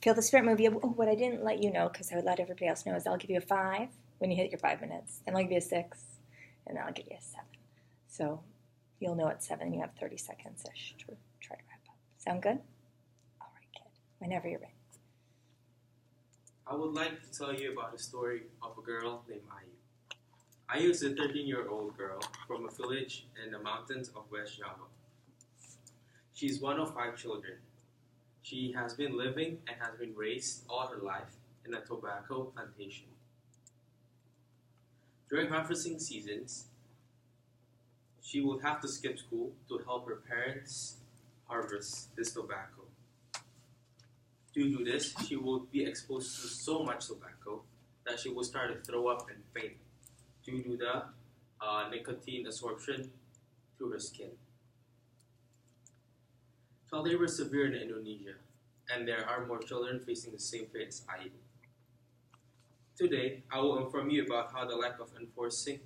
Feel the spirit move you. Oh, what I didn't let you know, because I would let everybody else know, is I'll give you a 5 when you hit your 5 minutes. Then I'll give you a 6, and then I'll give you a 7. So you'll know at 7 you have 30 seconds-ish to try to wrap up. Sound good? All right, kid. Whenever you're ready. I would like to tell you about a story of a girl named Ayu. Ayu is a 13-year-old girl from a village in the mountains of West Java. She's one of 5 children. She has been living and has been raised all her life in a tobacco plantation. During harvesting seasons, she will have to skip school to help her parents harvest this tobacco. To do this, she will be exposed to so much tobacco that she will start to throw up and faint due to the nicotine absorption through her skin. Child labor is severe in Indonesia, and there are more children facing the same fate as Ayu. Today, I will inform you about how the lack of enforcing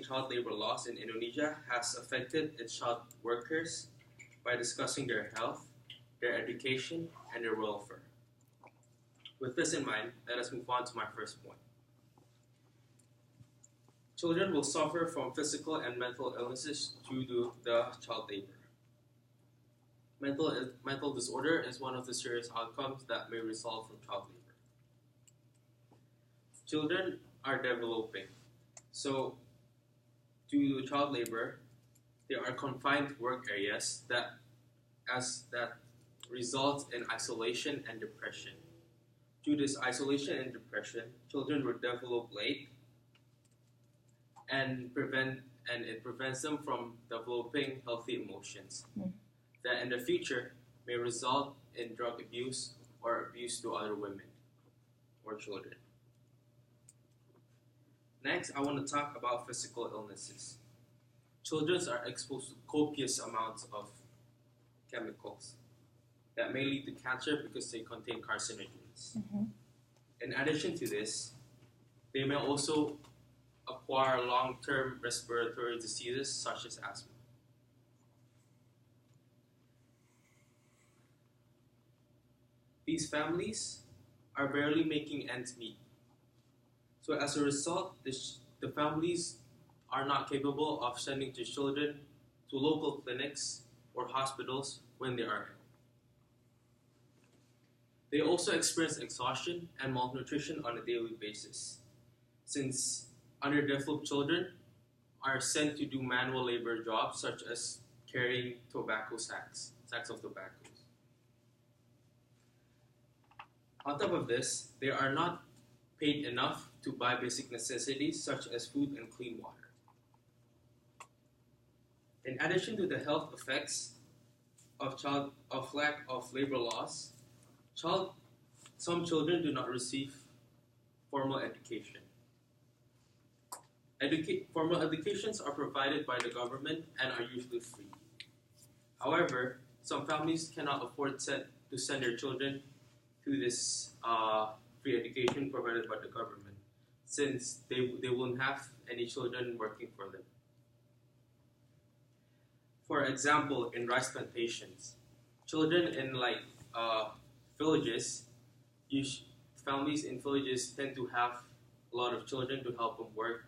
child labor laws in Indonesia has affected its child workers by discussing their health, their education, and their welfare. With this in mind, let us move on to my first point. Children will suffer from physical and mental illnesses due to the child labor. Mental disorder is one of the serious outcomes that may result from child labor. Children are developing, so due to child labor, they are confined to work areas that result in isolation and depression. Due to this isolation and depression, children will develop late, and it prevents them from developing healthy emotions that in the future may result in drug abuse or abuse to other women or children. Next, I want to talk about physical illnesses. Children are exposed to copious amounts of chemicals that may lead to cancer because they contain carcinogens. In addition to this, they may also acquire long-term respiratory diseases such as asthma. These families are barely making ends meet. So as a result, the families are not capable of sending their children to local clinics or hospitals when they are ill. They also experience exhaustion and malnutrition on a daily basis, since underdeveloped children are sent to do manual labor jobs such as carrying sacks of tobacco. On top of this, they are not paid enough to buy basic necessities such as food and clean water. In addition to the health effects of lack of labor laws, some children do not receive formal education. Formal educations are provided by the government and are usually free. However, some families cannot afford to send their children to this free education provided by the government, since they won't have any children working for them. For example, in rice plantations, children in villages, families in villages tend to have a lot of children to help them work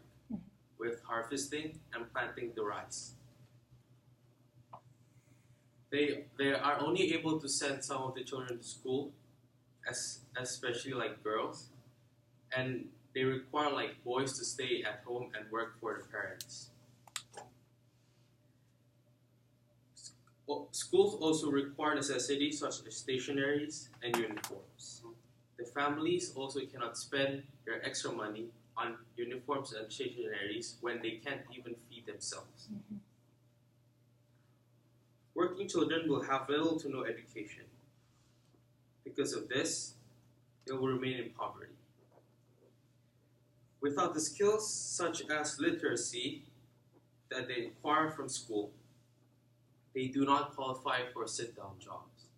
with harvesting and planting the rice. They are only able to send some of the children to school, especially girls, and they require boys to stay at home and work for the parents. Schools also require necessities such as stationaries and uniforms. The families also cannot spend their extra money on uniforms and stationaries when they can't even feed themselves. Working children will have little to no education. Because of this, they will remain in poverty. Without the skills such as literacy that they acquire from school, they do not qualify for sit-down jobs.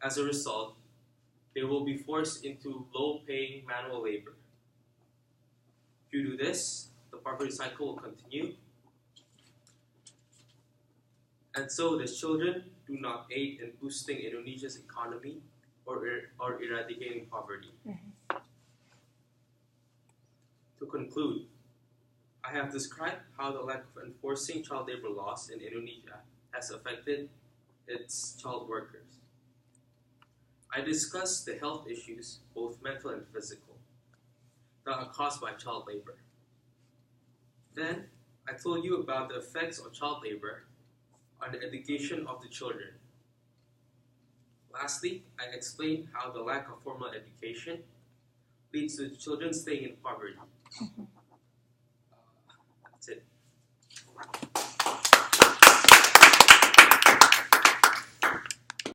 As a result, they will be forced into low-paying manual labor. Due to this, the poverty cycle will continue, And so the children do not aid in boosting Indonesia's economy or eradicating poverty. Mm-hmm. To conclude, I have described how the lack of enforcing child labor laws in Indonesia has affected its child workers. I discussed the health issues, both mental and physical, that are caused by child labor. Then, I told you about the effects of child labor on the education of the children. Lastly, I explained how the lack of formal education leads to children staying in poverty. That's it.